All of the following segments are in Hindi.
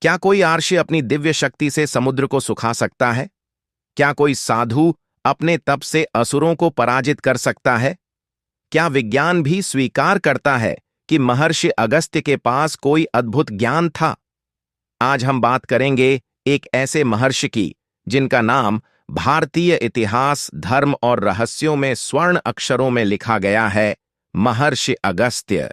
क्या कोई आर्षि अपनी दिव्य शक्ति से समुद्र को सुखा सकता है? क्या कोई साधु अपने तप से असुरों को पराजित कर सकता है? क्या विज्ञान भी स्वीकार करता है कि महर्षि अगस्त्य के पास कोई अद्भुत ज्ञान था? आज हम बात करेंगे एक ऐसे महर्षि की जिनका नाम भारतीय इतिहास, धर्म और रहस्यों में स्वर्ण अक्षरों में लिखा गया है, महर्षि अगस्त्य।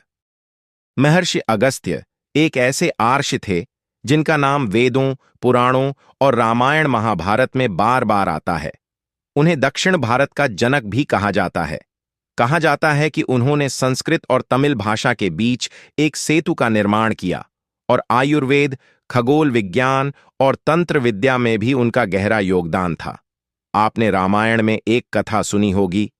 महर्षि अगस्त्य एक ऐसे आर्षि थे जिनका नाम वेदों, पुराणों और रामायण महाभारत में बार बार आता है। उन्हें दक्षिण भारत का जनक भी कहा जाता है। कहा जाता है कि उन्होंने संस्कृत और तमिल भाषा के बीच एक सेतु का निर्माण किया और आयुर्वेद, खगोल विज्ञान और तंत्र विद्या में भी उनका गहरा योगदान था। आपने रामायण में एक कथा सुनी होगी,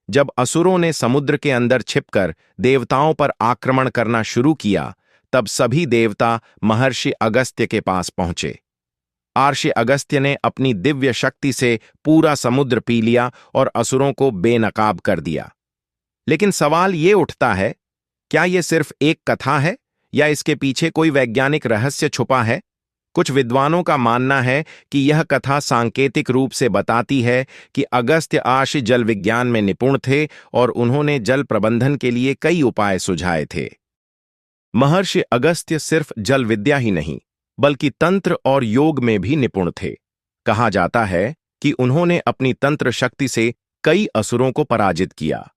जब असुरों ने समुद्र के अंदर छिपकर देवताओं पर आक्रमण करना शुरू किया, तब सभी देवता महर्षि अगस्त्य के पास पहुंचे। आर्षि अगस्त्य ने अपनी दिव्य शक्ति से पूरा समुद्र पी लिया और असुरों को बेनकाब कर दिया। लेकिन सवाल ये उठता है, क्या यह सिर्फ एक कथा है या इसके पीछे कोई वैज्ञानिक रहस्य छुपा है? कुछ विद्वानों का मानना है कि यह कथा सांकेतिक रूप से बताती है कि अगस्त्य आर्षि जल विज्ञान में निपुण थे और उन्होंने जल प्रबंधन के लिए कई उपाय सुझाए थे। महर्षि अगस्त्य सिर्फ जल विद्या ही नहीं, बल्कि तंत्र और योग में भी निपुण थे। कहा जाता है कि उन्होंने अपनी तंत्र शक्ति से कई असुरों को पराजित किया।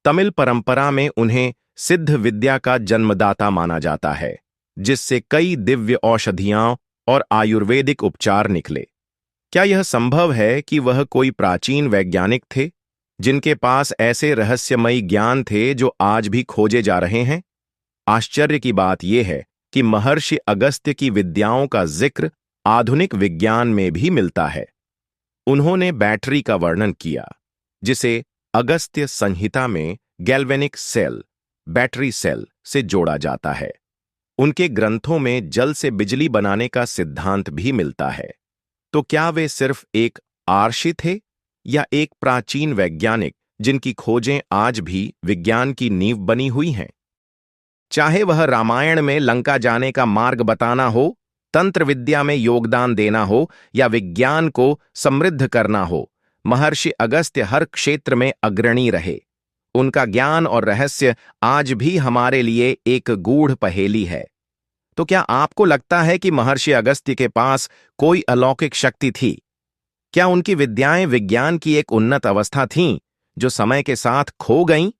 तमिल परंपरा में उन्हें सिद्ध विद्या का जन्मदाता माना जाता है, जिससे कई दिव्य औषधियां और आयुर्वेदिक उपचार निकले। क्या यह संभव है कि वह कोई प्राचीन वैज्ञानिक थे जिनके पास ऐसे रहस्यमयी ज्ञान थे जो आज भी खोजे जा रहे हैं? आश्चर्य की बात यह है कि महर्षि अगस्त्य की विद्याओं का जिक्र आधुनिक विज्ञान में भी मिलता है। उन्होंने बैटरी का वर्णन किया, जिसे अगस्त्य संहिता में गैल्वेनिक सेल, बैटरी सेल से जोड़ा जाता है। उनके ग्रंथों में जल से बिजली बनाने का सिद्धांत भी मिलता है। तो क्या वे सिर्फ एक आर्षि थे या एक प्राचीन वैज्ञानिक जिनकी खोजें आज भी विज्ञान की नींव बनी हुई हैं? चाहे वह रामायण में लंका जाने का मार्ग बताना हो, तंत्र विद्या में योगदान देना हो या विज्ञान को समृद्ध करना हो, महर्षि अगस्त्य हर क्षेत्र में अग्रणी रहे। उनका ज्ञान और रहस्य आज भी हमारे लिए एक गूढ़ पहेली है। तो क्या आपको लगता है कि महर्षि अगस्त्य के पास कोई अलौकिक शक्ति थी? क्या उनकी विद्याएं विज्ञान की एक उन्नत अवस्था थीं, जो समय के साथ खो गईं?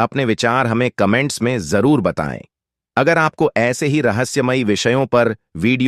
अपने विचार हमें कमेंट्स में जरूर बताएं। अगर आपको ऐसे ही रहस्यमयी विषयों पर वीडियो